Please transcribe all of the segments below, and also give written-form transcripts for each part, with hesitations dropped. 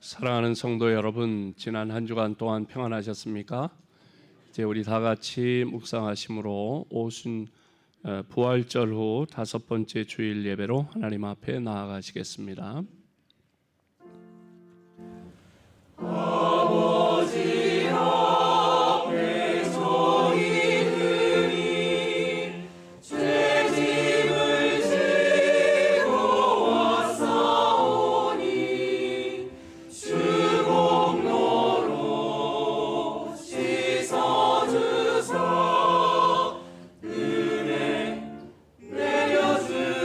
사랑하는 성도 여러분, 지난 한 주간 동안 평안하셨습니까? 이제 우리 다 같이 묵상하심으로 부활절 후 5번째 주일 예배로 하나님 앞에 나아가시겠습니다. 아버지 앞에 저희들이 죄짐을 지고 왔사오니 주 공로로 씻어주사 은혜 내려주소서.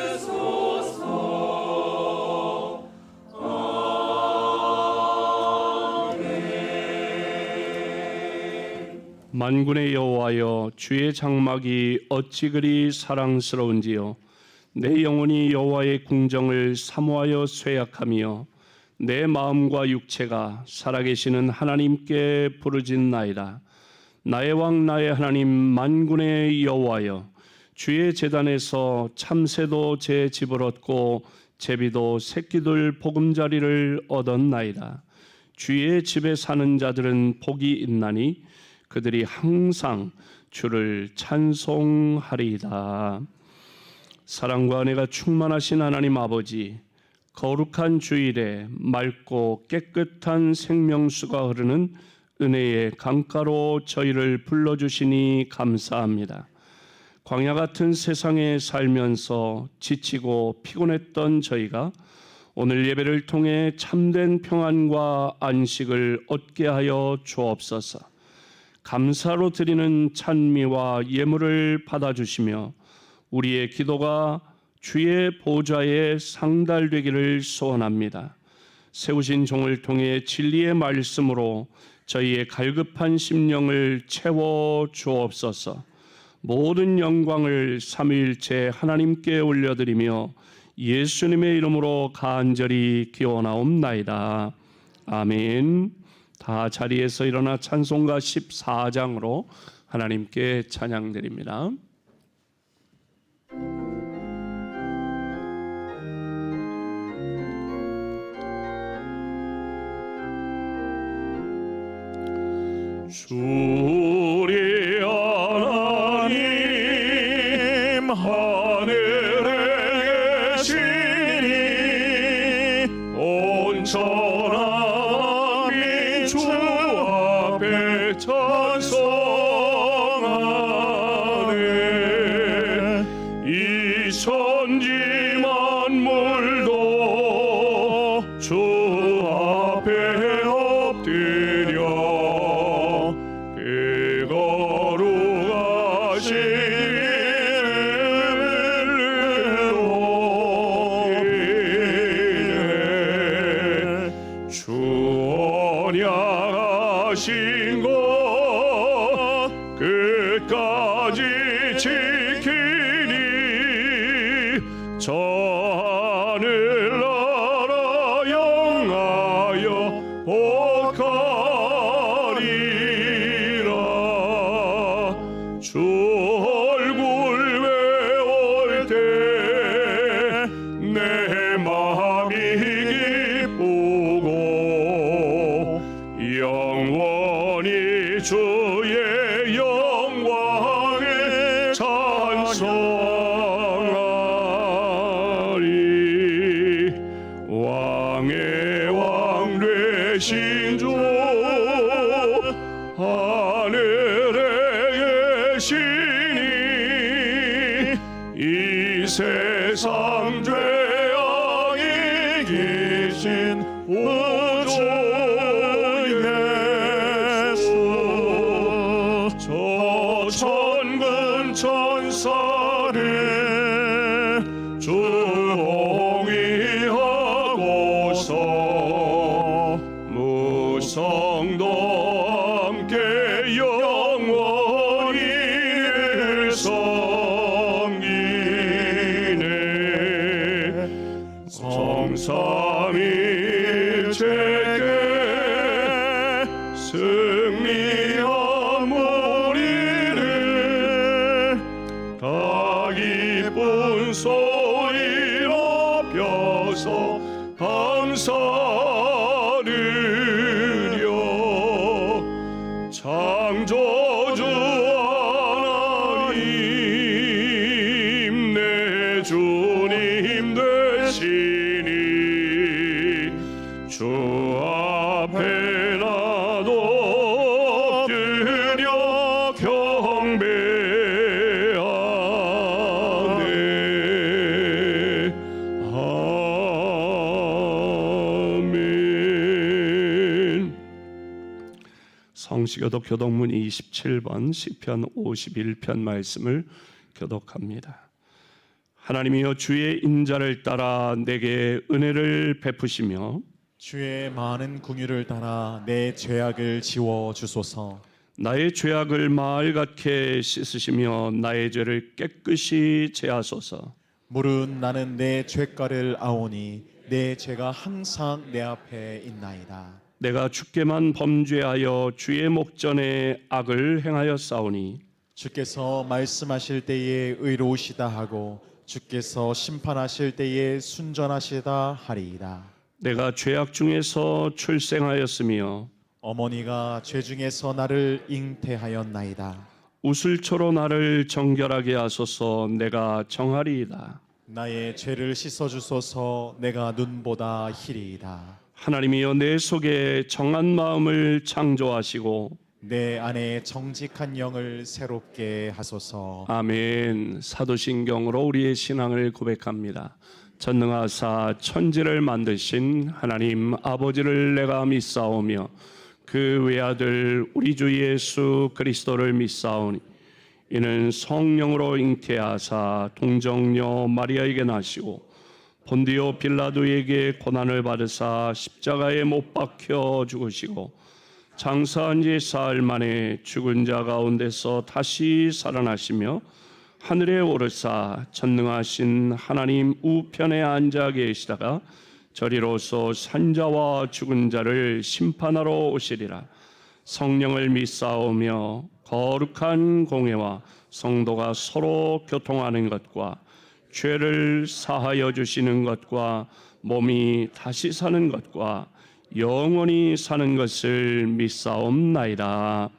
만군의 여호와여, 주의 장막이 어찌 그리 사랑스러운지요. 내 영혼이 여호와의 궁정을 사모하여 쇠약하며 내 마음과 육체가 살아계시는 하나님께 부르짖나이다. 나의 왕 나의 하나님 만군의 여호와여, 주의 제단에서 참새도 제 집을 얻고 제비도 새끼들 보금자리를 얻었나이다. 주의 집에 사는 자들은 복이 있나니 그들이 항상 주를 찬송하리이다. 사랑과 은혜가 충만하신 하나님 아버지, 거룩한 주일에 맑고 깨끗한 생명수가 흐르는 은혜의 강가로 저희를 불러주시니 감사합니다. 광야 같은 세상에 살면서 지치고 피곤했던 저희가 오늘 예배를 통해 참된 평안과 안식을 얻게 하여 주옵소서. 감사로 드리는 찬미와 예물을 받아주시며 우리의 기도가 주의 보좌에 상달되기를 소원합니다. 세우신 종을 통해 진리의 말씀으로 저희의 갈급한 심령을 채워 주옵소서. 모든 영광을 삼위일체 하나님께 올려드리며 예수님의 이름으로 간절히 기원하옵나이다. 아멘. 다 자리에서 일어나 찬송가 14장으로 하나님께 찬양드립니다. 주리 하나님 하늘에 계시니 온천함이 주 앞에 찬송하네. 이 천지 만물도 주 앞에 엎드려 주언약하신 것 끝까지 지키니 저 하늘나라 영하여 복하리라. 주 얼굴 외울 때 내 마음이 기쁘고 영원히 주의 영광에 찬송하리. 왕의 왕 되신 주 하늘에 계시니 이 세상 죄악이 계신 우주 저 천군 천사를 주홍위하고서 무성도 함께 영원히 섬기네. 성삼일체께 승리한 우리를 다 기쁜 소리로 펴서 감사를 성시교독 교독문 27번 시편 51편 말씀을 교독합니다. 하나님이여 주의 인자를 따라 내게 은혜를 베푸시며 주의 많은 긍휼을 따라 내 죄악을 지워 주소서. 나의 죄악을 마을같게 씻으시며 나의 죄를 깨끗이 제하소서. 무릇 나는 내 죄가를 아오니 내 죄가 항상 내 앞에 있나이다. 내가 주께만 범죄하여 주의 목전에 악을 행하여 싸우니 주께서 말씀하실 때에 의로우시다 하고 주께서 심판하실 때에 순전하시다 하리이다. 내가 죄악 중에서 출생하였으며 어머니가 죄 중에서 나를 잉태하였나이다. 우슬초로 나를 정결하게 하소서. 내가 정하리이다. 나의 죄를 씻어 주소서. 내가 눈보다 희리이다. 하나님이여 내 속에 정한 마음을 창조하시고 내 안에 정직한 영을 새롭게 하소서. 아멘. 사도신경으로 우리의 신앙을 고백합니다. 전능하사 천지를 만드신 하나님 아버지를 내가 믿사오며 그 외아들 우리 주 예수 그리스도를 믿사오니 이는 성령으로 잉태하사 동정녀 마리아에게 나시고 본디오 빌라도에게 고난을 받으사 십자가에 못 박혀 죽으시고 장사한 지 사흘 만에 죽은 자 가운데서 다시 살아나시며 하늘에 오르사 전능하신 하나님 우편에 앉아 계시다가 저리로서 산자와 죽은 자를 심판하러 오시리라. 성령을 믿사오며 거룩한 공회와 성도가 서로 교통하는 것과 죄를 사하여 주시는 것과 몸이 다시 사는 것과 영원히 사는 것을 믿사옵나이다.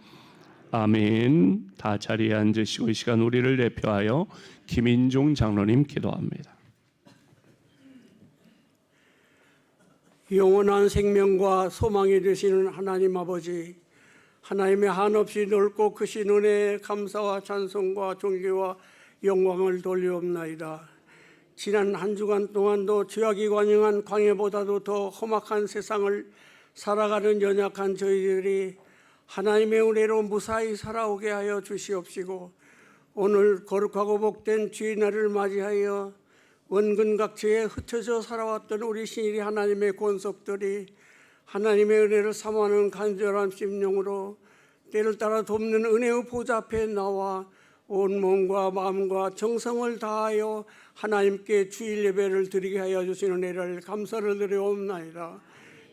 아멘. 다 자리에 앉으시고 이 시간 우리를 대표하여 김인종 장로님 기도합니다. 영원한 생명과 소망이 되시는 하나님 아버지, 하나님의 한없이 넓고 크신 은혜에 감사와 찬송과 존귀와 영광을 돌리옵나이다. 지난 한 주간 동안도 죄악이 관영한 광야보다도 더 험악한 세상을 살아가는 연약한 저희들이 하나님의 은혜로 무사히 살아오게 하여 주시옵시고, 오늘 거룩하고 복된 주의날을 맞이하여 원근각지에 흩어져 살아왔던 우리 신일이 하나님의 권속들이 하나님의 은혜를 사모하는 간절한 심령으로 때를 따라 돕는 은혜의 보좌 앞에 나와 온 몸과 마음과 정성을 다하여 하나님께 주일 예배를 드리게 하여 주시는 은혜를 감사를 드리옵나이다.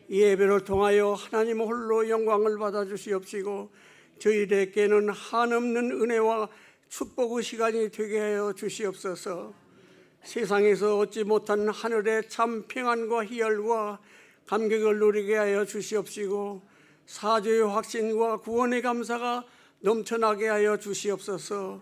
이 예배를 통하여 하나님 홀로 영광을 받아 주시옵시고 저희들에게는 한없는 은혜와 축복의 시간이 되게 하여 주시옵소서. 세상에서 얻지 못한 하늘의 참 평안과 희열과 감격을 누리게 하여 주시옵시고 사죄의 확신과 구원의 감사가 넘쳐나게 하여 주시옵소서.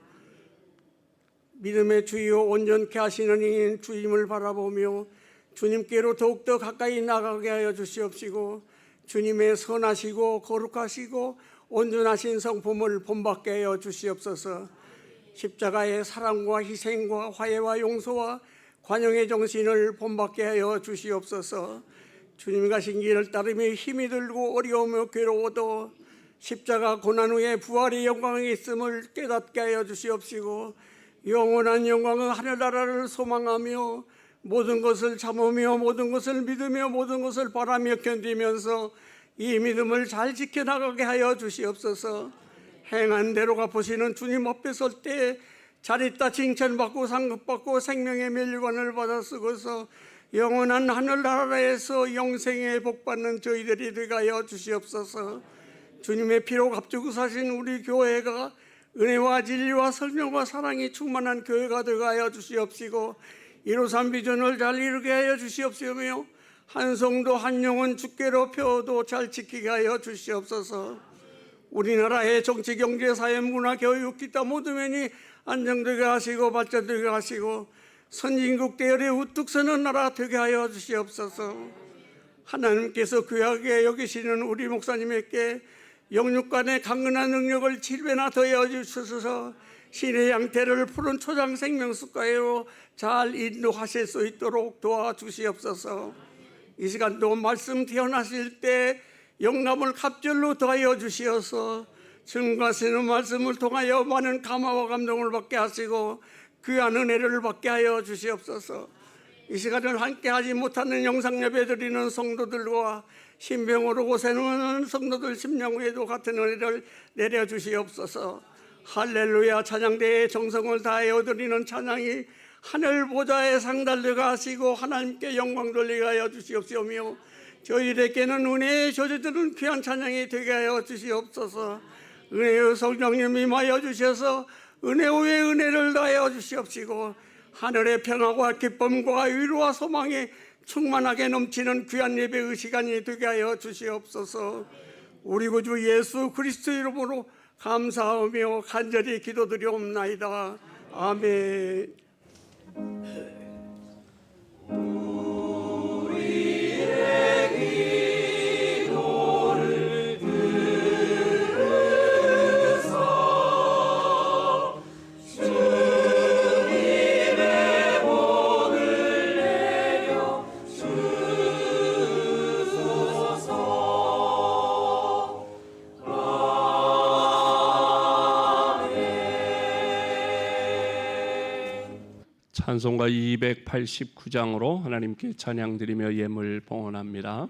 믿음의 주여 온전케 하시는 이인 주님을 바라보며 주님께로 더욱더 가까이 나가게 하여 주시옵시고 주님의 선하시고 거룩하시고 온전하신 성품을 본받게 하여 주시옵소서. 십자가의 사랑과 희생과 화해와 용서와 관용의 정신을 본받게 하여 주시옵소서. 주님 가신 길을 따르며 힘이 들고 어려우며 괴로워도 십자가 고난 후에 부활의 영광이 있음을 깨닫게 하여 주시옵시고 영원한 영광의 하늘나라를 소망하며 모든 것을 참으며 모든 것을 믿으며 모든 것을 바라며 견디면서 이 믿음을 잘 지켜나가게 하여 주시옵소서. 행한 대로 갚으시는 주님 앞에 설 때 자리따 칭찬받고 상급받고 생명의 멸류관을 받아 쓰고서 영원한 하늘나라에서 영생에 복받는 저희들이 되게 하여 주시옵소서. 주님의 피로 값주고 사신 우리 교회가 은혜와 진리와 설명과 사랑이 충만한 교회가 되게 하여 주시옵시고 153 비전을 잘 이루게 하여 주시옵시며 한 성도 한 영혼 주께로 펴도 잘 지키게 하여 주시옵소서. 우리나라의 정치, 경제, 사회, 문화, 교육, 기타 모든 면이 안정되게 하시고 발전되게 하시고 선진국 대열에 우뚝 서는 나라 되게 하여 주시옵소서. 하나님께서 귀하게 여기시는 우리 목사님에게 영육간의 강건한 능력을 7배나 더해 주셔서 신의 양태를 푸른 초장 생명수가로 잘 인도하실 수 있도록 도와주시옵소서. 이 시간도 말씀 태어나실 때 영감을 갑절로 더하여 주시어서 증거하시는 말씀을 통하여 많은 감화와 감동을 받게 하시고 귀한 은혜를 받게 하여 주시옵소서. 이 시간을 함께하지 못하는 영상 예배 드리는 성도들과 신병으로 고생하는 성도들 심령에도 같은 은혜를 내려주시옵소서. 할렐루야 찬양대의 정성을 다하여 드리는 찬양이 하늘 보좌에 상달되가 하시고 하나님께 영광 돌리게 하여 주시옵시오며 저희들에게는 은혜의 저주들은 귀한 찬양이 되게 하여 주시옵소서. 은혜의 성령님 임하여 주셔서 은혜 위에 은혜를 다하여 주시옵시고 하늘의 평화와 기쁨과 위로와 소망이 충만하게 넘치는 귀한 예배의 시간이 되게 하여 주시옵소서. 우리 구주 예수 그리스도 이름으로 감사하며 간절히 기도드리옵나이다. 아멘. 찬송가 289장으로 하나님께 찬양드리며 예물 봉헌합니다.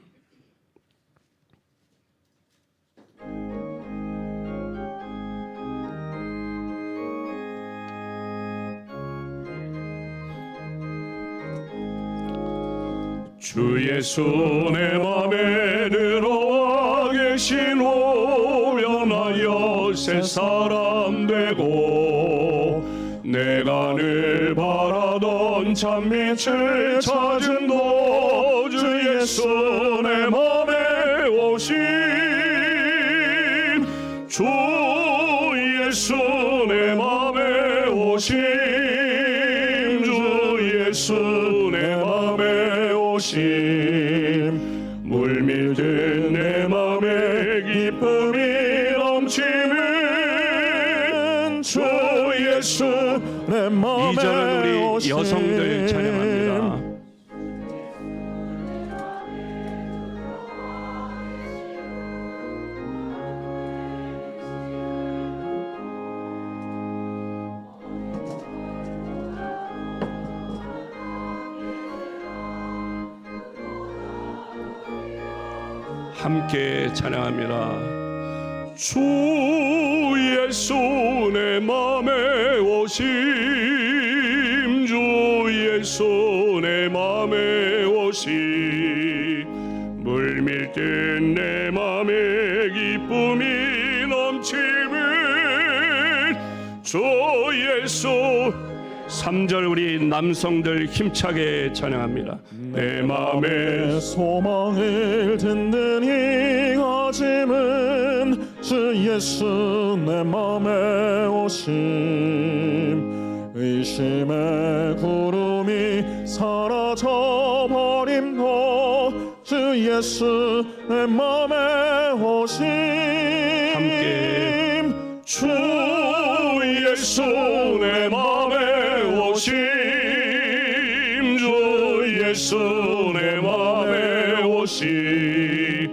주 예수 내 맘에 들어와 계시노 변하여 새 사람 되고 내가 늘 바라던 참빛을 찾은 주 예수 내 맘에 오신 주 예수 내 맘에 오신 주 예수 내 맘에 오신 물밀듯 내 맘에 기쁨이 넘치는 주 예수 내 맘에 이절은 우리 오신 여성들 찬양합니다. 함께 찬양합니다. 주 예수 내 맘에 오심 주 예수 내 맘에 오심 물밀듯 내 맘에 기쁨이 넘치는 주 예수 3절 우리 남성들 힘차게 찬양합니다. 내 맘에 소망을 든든히 가짐은 주 예수 내 맘에 오심 의심의 구름이 사라져 버림도 주 예수 내 맘에 오심 함께 주 예수 내 맘에 오심 주 예수 내 맘에 오심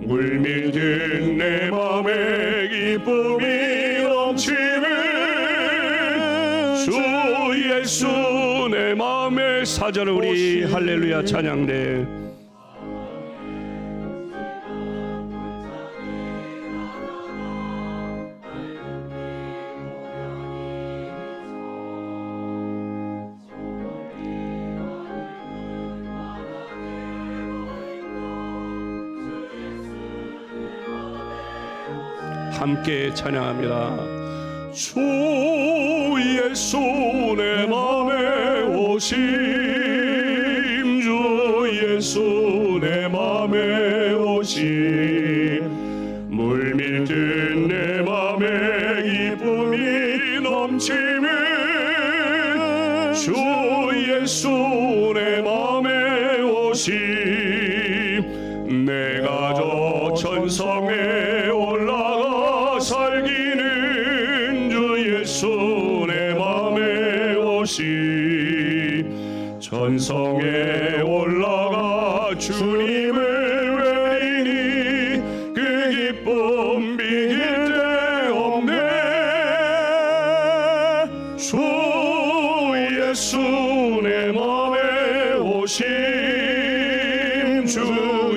물밀듯 내 맘에 기쁨이 넘치는 주 예수 내 맘에 4절 우리 할렐루야 찬양대 함께 찬양합니다. 주 예수 내 맘에 오심 주 예수 내 맘에 오심 물밀듯 내 맘에 기쁨이 넘치는 주 예수 내 맘에 오심 내가 저 천성에 올라가 살기는 주 예수 내 맘에 오심 천성에 올라가 주님을 외리니 예수 내 맘에 오심 주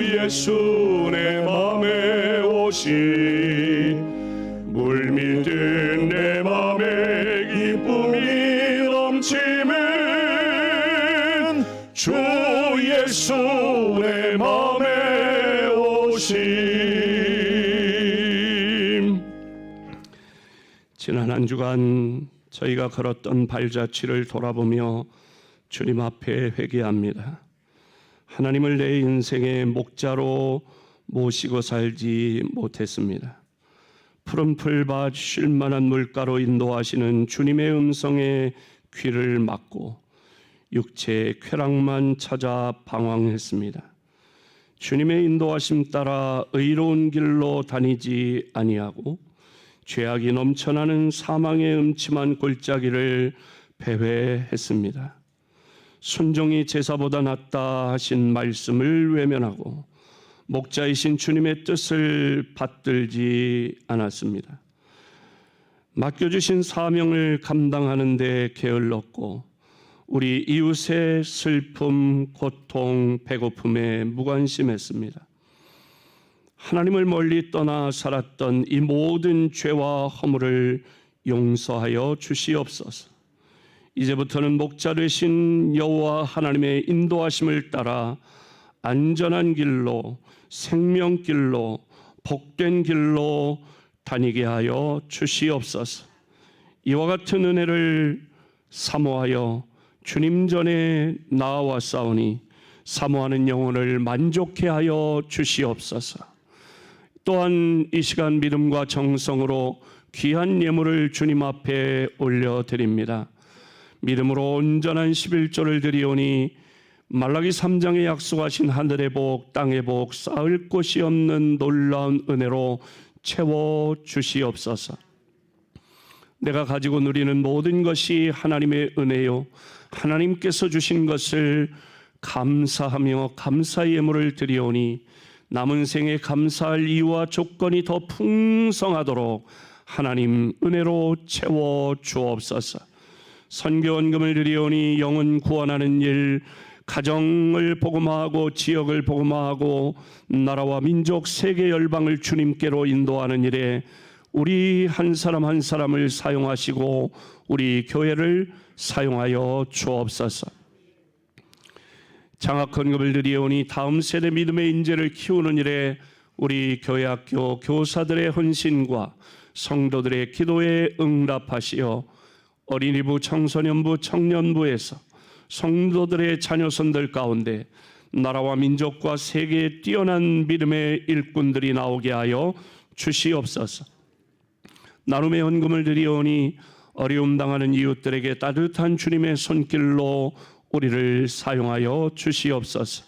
예수 내 맘에 오심 물밀듯 내 맘에 기쁨이 넘치는 주 예수 내 맘에 오심. 지난 한 주간 저희가 걸었던 발자취를 돌아보며 주님 앞에 회개합니다. 하나님을 내 인생의 목자로 모시고 살지 못했습니다. 푸른 풀밭 쉴만한 물가로 인도하시는 주님의 음성에 귀를 막고 육체의 쾌락만 찾아 방황했습니다. 주님의 인도하심 따라 의로운 길로 다니지 아니하고 죄악이 넘쳐나는 사망의 음침한 골짜기를 배회했습니다. 순종이 제사보다 낫다 하신 말씀을 외면하고 목자이신 주님의 뜻을 받들지 않았습니다. 맡겨주신 사명을 감당하는 데 게을렀고 우리 이웃의 슬픔, 고통, 배고픔에 무관심했습니다. 하나님을 멀리 떠나 살았던 이 모든 죄와 허물을 용서하여 주시옵소서. 이제부터는 목자 되신 여호와 하나님의 인도하심을 따라 안전한 길로, 생명길로, 복된 길로 다니게 하여 주시옵소서. 이와 같은 은혜를 사모하여 주님 전에 나아왔사오니 사모하는 영혼을 만족해 하여 주시옵소서. 또한 이 시간 믿음과 정성으로 귀한 예물을 주님 앞에 올려드립니다. 믿음으로 온전한 11조를 드리오니 말라기 3장에 약속하신 하늘의 복, 땅의 복, 쌓을 곳이 없는 놀라운 은혜로 채워 주시옵소서. 내가 가지고 누리는 모든 것이 하나님의 은혜요, 하나님께서 주신 것을 감사하며 감사의 예물을 드리오니 남은 생에 감사할 이유와 조건이 더 풍성하도록 하나님 은혜로 채워 주옵소서. 선교원금을 드리오니 영혼 구원하는 일, 가정을 복음화하고 지역을 복음화하고 나라와 민족 세계 열방을 주님께로 인도하는 일에 우리 한 사람 한 사람을 사용하시고 우리 교회를 사용하여 주옵소서. 장학헌금을 드리오니 다음 세대 믿음의 인재를 키우는 일에 우리 교회학교 교사들의 헌신과 성도들의 기도에 응답하시어 어린이부, 청소년부, 청년부에서 성도들의 자녀손들 가운데 나라와 민족과 세계에 뛰어난 믿음의 일꾼들이 나오게 하여 주시옵소서. 나눔의 헌금을 드리오니 어려움 당하는 이웃들에게 따뜻한 주님의 손길로 우리를 사용하여 주시옵소서.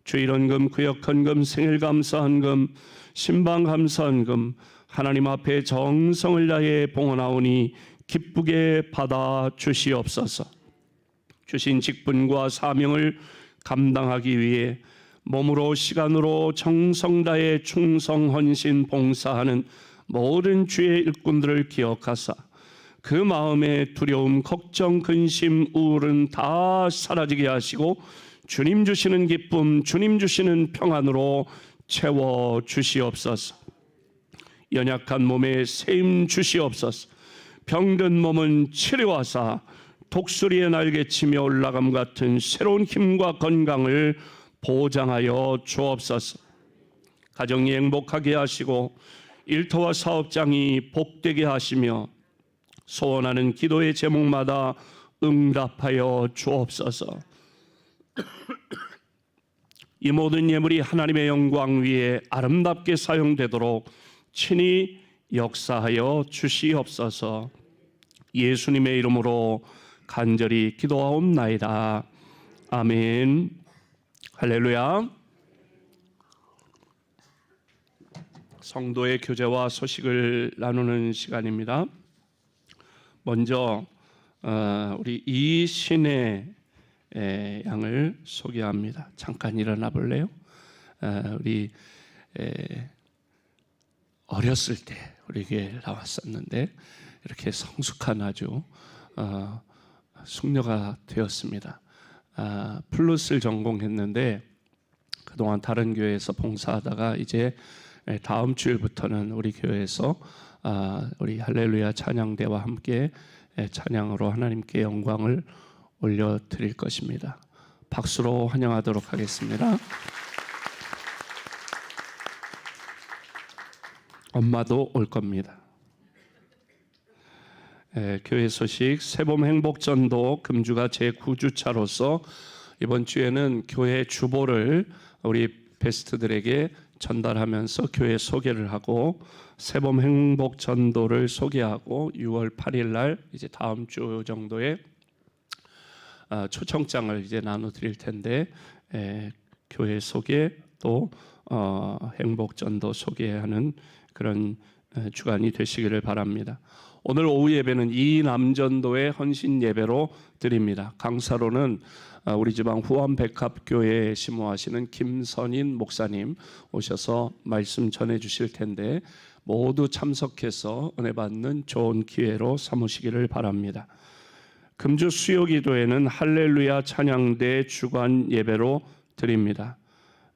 주일헌금, 구역헌금, 생일감사헌금, 신방감사헌금 하나님 앞에 정성을 다해 봉헌하오니 기쁘게 받아 주시옵소서. 주신 직분과 사명을 감당하기 위해 몸으로 시간으로 정성 다해 충성 헌신 봉사하는 모든 주의 일꾼들을 기억하사 그 마음의 두려움, 걱정, 근심, 우울은 다 사라지게 하시고 주님 주시는 기쁨, 주님 주시는 평안으로 채워 주시옵소서. 연약한 몸에 세임 주시옵소서. 병든 몸은 치료하사 독수리의 날개치며 올라감 같은 새로운 힘과 건강을 보장하여 주옵소서. 가정이 행복하게 하시고 일터와 사업장이 복되게 하시며 소원하는 기도의 제목마다 응답하여 주옵소서. 이 모든 예물이 하나님의 영광 위에 아름답게 사용되도록 친히 역사하여 주시옵소서. 예수님의 이름으로 간절히 기도하옵나이다. 아멘. 할렐루야. 성도의 교제와 소식을 나누는 시간입니다. 먼저 우리 이신의 양을 소개합니다. 잠깐 일어나 볼래요? 우리 어렸을 때 우리 교회에 나왔었는데 이렇게 성숙한 아주 숙녀가 되었습니다. 플룻을 전공했는데 그동안 다른 교회에서 봉사하다가 이제 다음 주일부터는 우리 교회에서 우리 할렐루야 찬양대와 함께 찬양으로 하나님께 영광을 올려드릴 것입니다. 박수로 환영하도록 하겠습니다. 엄마도 올 겁니다. 교회 소식 새봄 행복전도 금주가 제9주차로서 이번 주에는 교회 주보를 우리 베스트들에게 전달하면서 교회 소개를 하고 새봄 행복전도를 소개하고 6월 8일 날 이제 다음 주 정도에 초청장을 이제 나눠드릴 텐데 교회 소개 또 행복전도 소개하는 그런 주간이 되시기를 바랍니다. 오늘 오후 예배는 이남전도의 헌신 예배로 드립니다. 강사로는 우리 지방 후암백합교회에 심호하시는 김선인 목사님 오셔서 말씀 전해 주실 텐데 모두 참석해서 은혜 받는 좋은 기회로 삼으시기를 바랍니다. 금주 수요기도에는 할렐루야 찬양대 주간 예배로 드립니다.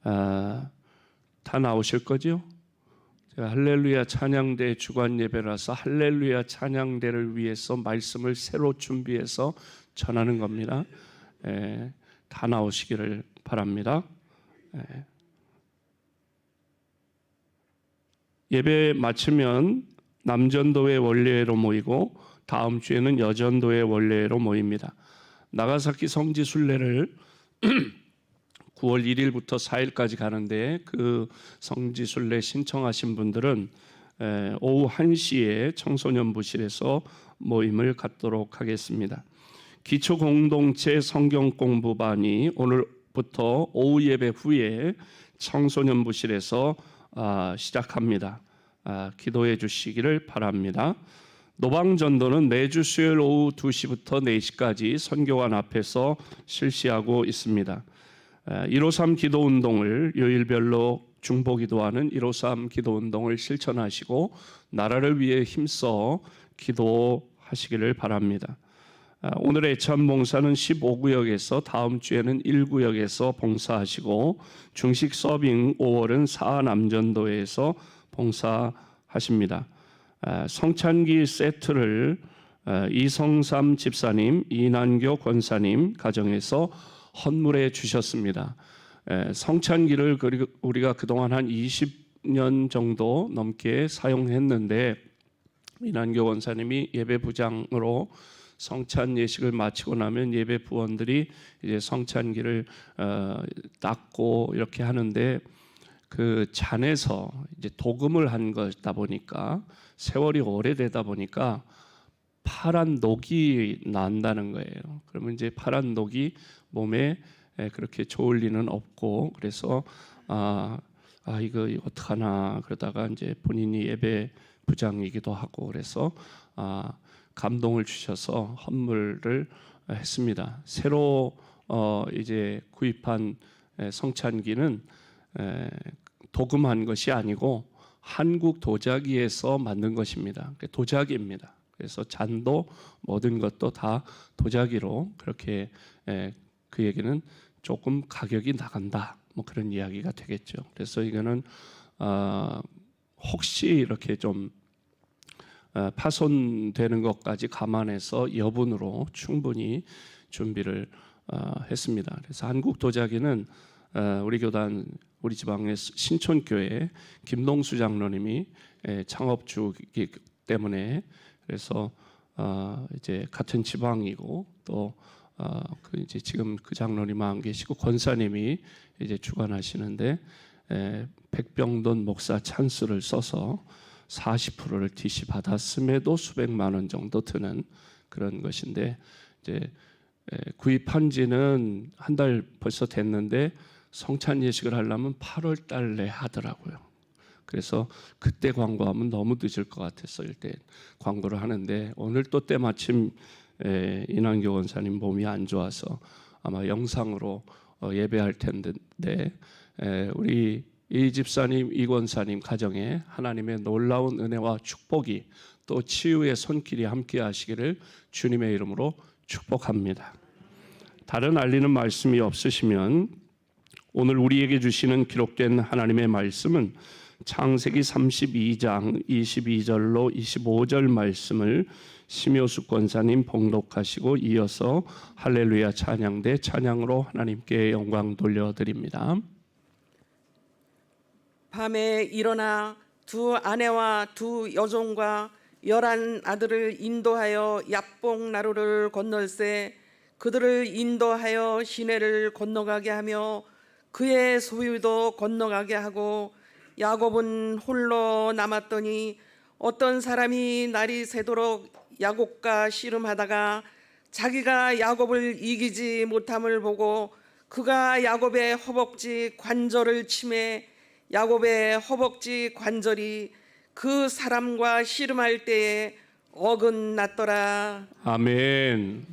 다 나오실 거죠? 제가 할렐루야 찬양대 주간 예배라서 할렐루야 찬양대를 위해서 말씀을 새로 준비해서 전하는 겁니다. 다 나오시기를 바랍니다. 예배 마치면 남전도회 원례회로 모이고 다음 주에는 여전도회 원례회로 모입니다. 나가사키 성지 순례를 9월 1일부터 4일까지 가는데 그 성지 순례 신청하신 분들은 오후 1시에 청소년부실에서 모임을 갖도록 하겠습니다. 기초공동체 성경공부반이 오늘부터 오후 예배 후에 청소년부실에서 시작합니다. 기도해 주시기를 바랍니다. 노방전도는 매주 수요일 오후 2시부터 4시까지 선교관 앞에서 실시하고 있습니다. 153 기도운동을 요일별로 중보기도하는 153 기도운동을 실천하시고 나라를 위해 힘써 기도하시기를 바랍니다. 오늘 애참봉사는 15구역에서 다음 주에는 1구역에서 봉사하시고 중식 서빙 5월은 사남전도회에서 봉사하십니다. 성찬기 세트를 이성삼 집사님, 이난교 권사님 가정에서 헌물해 주셨습니다. 성찬기를 우리가 그동안 한 20년 정도 넘게 사용했는데 이난교 권사님이 예배부장으로 성찬 예식을 마치고 나면 예배 부원들이 이제 성찬기를 닦고 이렇게 하는데 그 잔에서 이제 도금을 한 거다 보니까 세월이 오래되다 보니까 파란 녹이 난다는 거예요. 그러면 이제 파란 녹이 몸에 그렇게 좋을 리는 없고 그래서 이거 어떡하나 그러다가 이제 본인이 예배 부장이기도 하고 그래서 감동을 주셔서 헌물을 했습니다. 새로 이제 구입한 성찬기는 도금한 것이 아니고 한국 도자기에서 만든 것입니다. 도자기입니다. 그래서 잔도 모든 것도 다 도자기로 그렇게 그 얘기는 조금 가격이 나간다. 뭐 그런 이야기가 되겠죠. 그래서 이거는 혹시 이렇게 좀 파손되는 것까지 감안해서 여분으로 충분히 준비를 했습니다. 그래서 한국 도자기는 우리 교단 우리 지방의 신촌교회 김동수 장로님이 창업주이기 때문에 그래서 이제 같은 지방이고 또 그 이제 지금 그 장로님 안 계시고 권사님이 이제 주관하시는데 백병돈 목사 찬스를 써서 40%를 TC 받았음에도 수백만 원 정도 드는 그런 것인데 이제 구입한 지는 한 달 벌써 됐는데 성찬 예식을 하려면 8월 달에 하더라고요. 그래서 그때 광고하면 너무 늦을 것 같아서 일단 광고를 하는데 오늘 또 때마침 이난교 원사님 몸이 안 좋아서 아마 영상으로 예배할 텐데 우리 이 집사님, 이 권사님 가정에 하나님의 놀라운 은혜와 축복이 또 치유의 손길이 함께 하시기를 주님의 이름으로 축복합니다. 다른 알리는 말씀이 없으시면 오늘 우리에게 주시는 기록된 하나님의 말씀은 창세기 32장 22절로 25절 말씀을 심효숙 권사님 봉독하시고 이어서 할렐루야 찬양대 찬양으로 하나님께 영광 돌려드립니다. 밤에 일어나 두 아내와 두 여종과 11 아들을 인도하여 야복 나루를 건널세 그들을 인도하여 시내를 건너가게 하며 그의 소유도 건너가게 하고 야곱은 홀로 남았더니 어떤 사람이 날이 새도록 야곱과 씨름하다가 자기가 야곱을 이기지 못함을 보고 그가 야곱의 허벅지 관절을 치매 야곱의 허벅지 관절이 그 사람과 씨름할 때에 어긋났더라. 아멘.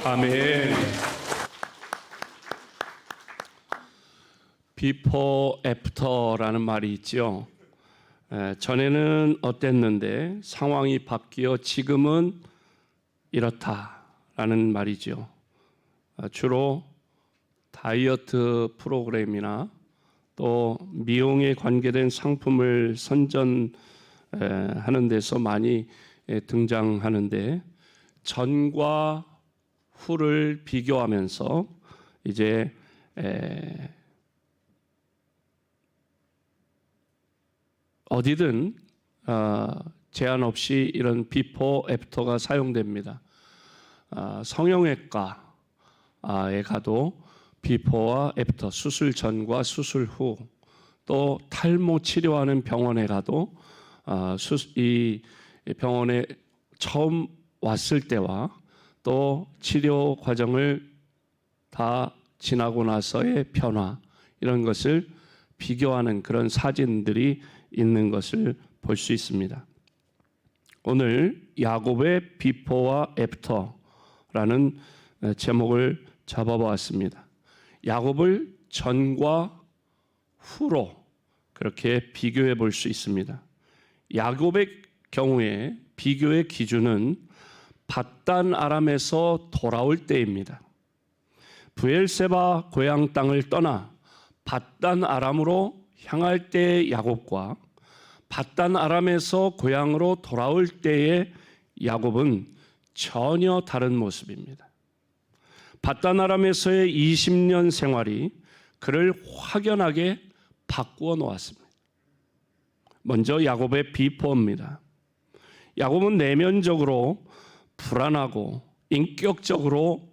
아멘. 비포 애프터라는 말이 있죠. 전에는 어땠는데 상황이 바뀌어 지금은 이렇다라는 말이죠. 주로 다이어트 프로그램이나 또 미용에 관계된 상품을 선전하는 데서 많이 등장하는데 전과 후를 비교하면서 이제 어디든 제한 없이 이런 비포 애프터가 사용됩니다. 성형외과에 가도 비포와 애프터, 수술 전과 수술 후, 또 탈모 치료하는 병원에 가도 이 병원에 처음 왔을 때와 또 치료 과정을 다 지나고 나서의 변화, 이런 것을 비교하는 그런 사진들이 있는 것을 볼 수 있습니다. 오늘 야곱의 비포와 애프터라는 제목을 잡아보았습니다. 야곱을 전과 후로 그렇게 비교해 볼 수 있습니다. 야곱의 경우에 비교의 기준은 밧단 아람에서 돌아올 때입니다. 브엘세바 고향 땅을 떠나 밧단 아람으로 향할 때의 야곱과 밧단 아람에서 고향으로 돌아올 때의 야곱은 전혀 다른 모습입니다. 밧단 아람에서의 20년 생활이 그를 확연하게 바꾸어 놓았습니다. 먼저 야곱의 비포입니다. 야곱은 내면적으로 불안하고 인격적으로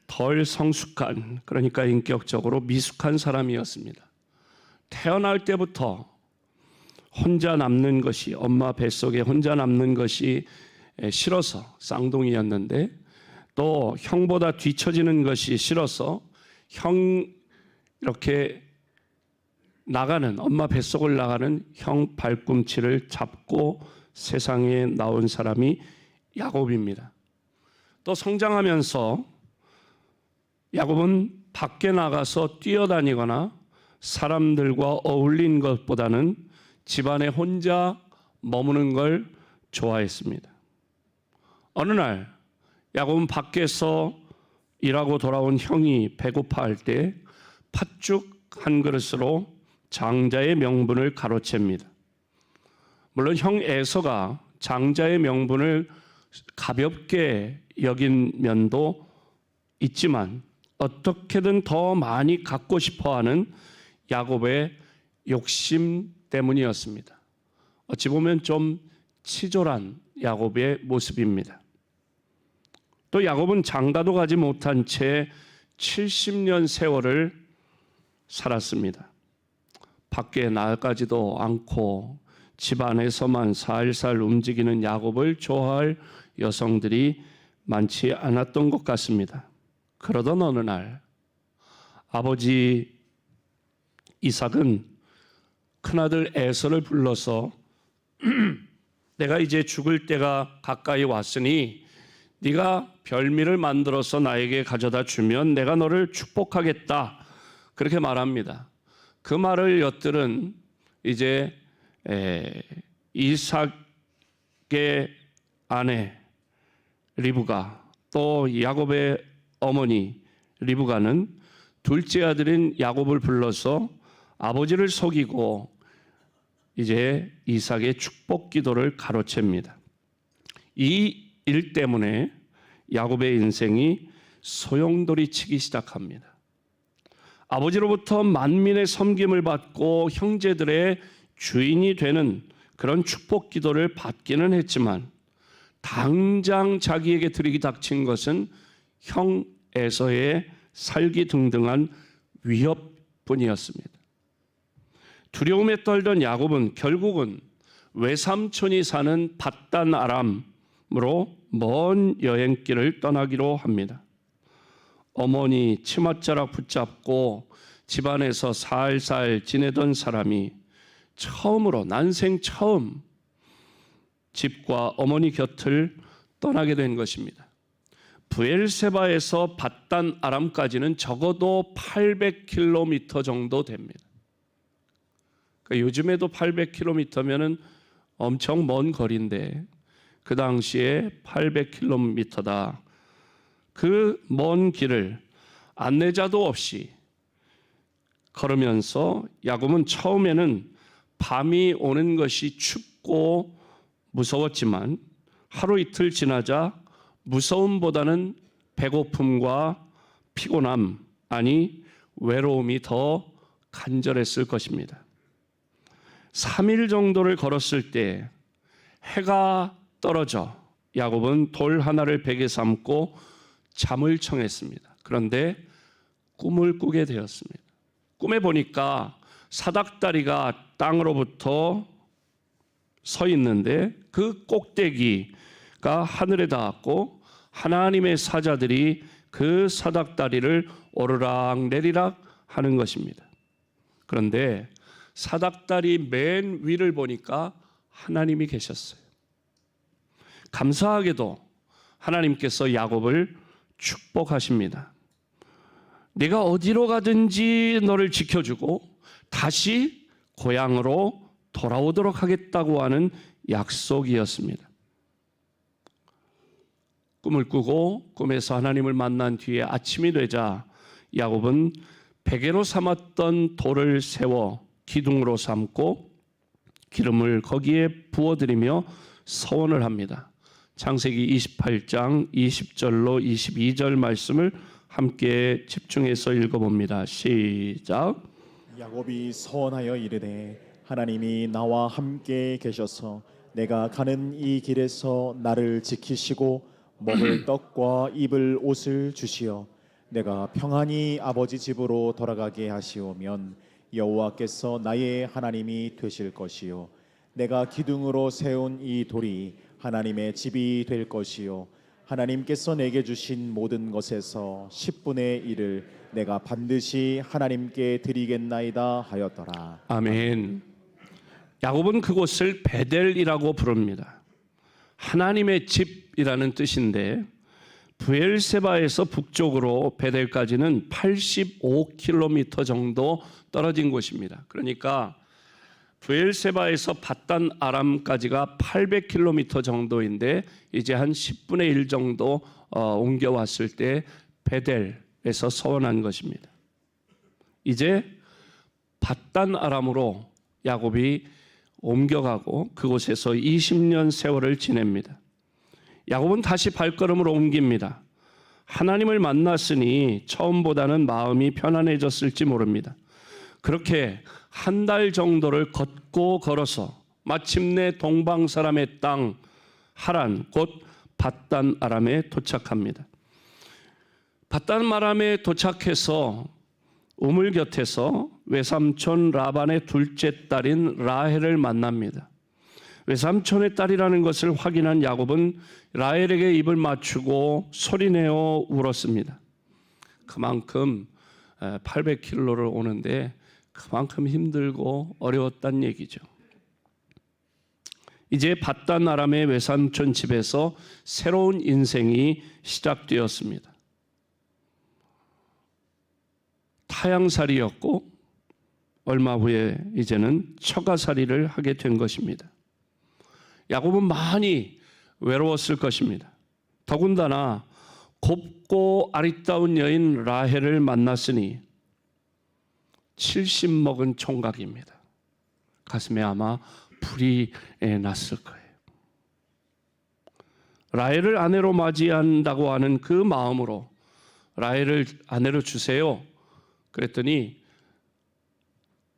덜 성숙한, 그러니까 인격적으로 미숙한 사람이었습니다. 태어날 때부터 혼자 남는 것이, 엄마 뱃속에 혼자 남는 것이 싫어서 쌍둥이였는데, 또 형보다 뒤처지는 것이 싫어서 형 이렇게 나가는, 엄마 뱃속을 나가는 형 발꿈치를 잡고 세상에 나온 사람이 야곱입니다. 또 성장하면서 야곱은 밖에 나가서 뛰어다니거나 사람들과 어울린 것보다는 집안에 혼자 머무는 걸 좋아했습니다. 어느 날 야곱은 밖에서 일하고 돌아온 형이 배고파할 때 팥죽 한 그릇으로 장자의 명분을 가로챕니다. 물론 형 에서가 장자의 명분을 가볍게 여긴 면도 있지만 어떻게든 더 많이 갖고 싶어하는 야곱의 욕심 때문이었습니다. 어찌 보면 좀 치졸한 야곱의 모습입니다. 또 야곱은 장가도 가지 못한 채 70년 세월을 살았습니다. 밖에 나가지도 않고 집 안에서만 살살 움직이는 야곱을 좋아할 여성들이 많지 않았던 것 같습니다. 그러던 어느 날 아버지 이삭은 큰아들 에서를 불러서 내가 이제 죽을 때가 가까이 왔으니 네가 별미를 만들어서 나에게 가져다 주면 내가 너를 축복하겠다, 그렇게 말합니다. 그 말을 엿들은 이제 이삭의 아내 리브가, 또 야곱의 어머니 리브가는 둘째 아들인 야곱을 불러서 아버지를 속이고 이제 이삭의 축복 기도를 가로챕니다. 이 일 때문에 야곱의 인생이 소용돌이 치기 시작합니다. 아버지로부터 만민의 섬김을 받고 형제들의 주인이 되는 그런 축복 기도를 받기는 했지만 당장 자기에게 들이기 닥친 것은 형 에서의 살기등등한 위협뿐이었습니다. 두려움에 떨던 야곱은 결국은 외삼촌이 사는 밧단 아람으로 먼 여행길을 떠나기로 합니다. 어머니 치맛자락 붙잡고 집안에서 살살 지내던 사람이 처음으로, 난생 처음 집과 어머니 곁을 떠나게 된 것입니다. 브엘세바에서 밧단 아람까지는 적어도 800km 정도 됩니다. 그러니까 요즘에도 800km면은 엄청 먼 거리인데 그 당시에 800km다. 그 먼 길을 안내자도 없이 걸으면서 야곱은 처음에는 밤이 오는 것이 춥고 무서웠지만 하루 이틀 지나자 무서움보다는 배고픔과 피곤함, 아니 외로움이 더 간절했을 것입니다. 3일 정도를 걸었을 때 해가 떨어져 야곱은 돌 하나를 베개 삼고 잠을 청했습니다. 그런데 꿈을 꾸게 되었습니다. 꿈에 보니까 사닥다리가 땅으로부터 서 있는데 그 꼭대기가 하늘에 닿았고 하나님의 사자들이 그 사닥다리를 오르락 내리락 하는 것입니다. 그런데 사닥다리 맨 위를 보니까 하나님이 계셨어요. 감사하게도 하나님께서 야곱을 축복하십니다. 내가 어디로 가든지 너를 지켜주고 다시 고향으로 돌아오도록 하겠다고 하는 약속이었습니다. 꿈을 꾸고 꿈에서 하나님을 만난 뒤에 아침이 되자 야곱은 베개로 삼았던 돌을 세워 기둥으로 삼고 기름을 거기에 부어드리며 서원을 합니다. 창세기 28장 20절로 22절 말씀을 함께 집중해서 읽어봅니다. 시작. 야곱이 서원하여 이르되 하나님이 나와 함께 계셔서 내가 가는 이 길에서 나를 지키시고 먹을 떡과 입을 옷을 주시어 내가 평안히 아버지 집으로 돌아가게 하시오면 여호와께서 나의 하나님이 되실 것이요 내가 기둥으로 세운 이 돌이 하나님의 집이 될 것이요 하나님께서 내게 주신 모든 것에서 10분의 1을 내가 반드시 하나님께 드리겠나이다 하였더라. 아멘. 야곱은 그곳을 베델이라고 부릅니다. 하나님의 집이라는 뜻인데 브엘세바에서 북쪽으로 베델까지는 85km 정도 떨어진 곳입니다. 그러니까 브엘세바에서 밧단 아람까지가 800km 정도인데 이제 한 10분의 1 정도 옮겨왔을 때 베델에서 서원한 것입니다. 이제 밧단 아람으로 야곱이 옮겨가고 그곳에서 20년 세월을 지냅니다. 야곱은 다시 발걸음을 옮깁니다. 하나님을 만났으니 처음보다는 마음이 편안해졌을지 모릅니다. 그렇게 한 달 정도를 걷고 걸어서 마침내 동방 사람의 땅 하란 곧 밧단 아람에 도착합니다. 밧단 아람에 도착해서 우물 곁에서 외삼촌 라반의 둘째 딸인 라헬을 만납니다. 외삼촌의 딸이라는 것을 확인한 야곱은 라헬에게 입을 맞추고 소리내어 울었습니다. 그만큼 800km를 오는데 그만큼 힘들고 어려웠다는 얘기죠. 이제 밧단 아람의 외삼촌 집에서 새로운 인생이 시작되었습니다. 타향살이였고 얼마 후에 이제는 처가살이를 하게 된 것입니다. 야곱은 많이 외로웠을 것입니다. 더군다나 곱고 아리따운 여인 라헬을 만났으니 70 먹은 총각입니다. 가슴에 아마 불이 났을 거예요. 라헬을 아내로 맞이한다고 하는 그 마음으로 라헬을 아내로 주세요. 그랬더니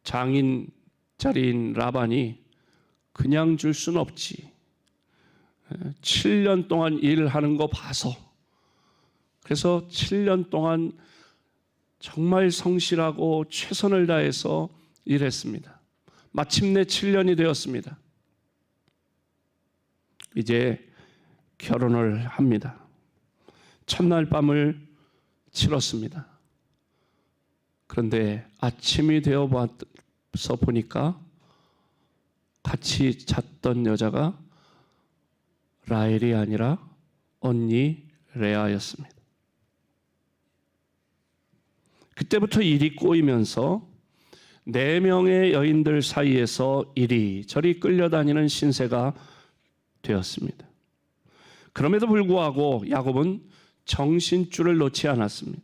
장인 자리인 라반이 그냥 줄 순 없지. 7년 동안 일하는 거 봐서 그래서 7년 동안 정말 성실하고 최선을 다해서 일했습니다. 마침내 7년이 되었습니다. 이제 결혼을 합니다. 첫날 밤을 치렀습니다. 그런데 아침이 되어 봐서 보니까 같이 잤던 여자가 라헬이 아니라 언니 레아였습니다. 그때부터 일이 꼬이면서 4명의 여인들 사이에서 이리저리 끌려다니는 신세가 되었습니다. 그럼에도 불구하고 야곱은 정신줄을 놓지 않았습니다.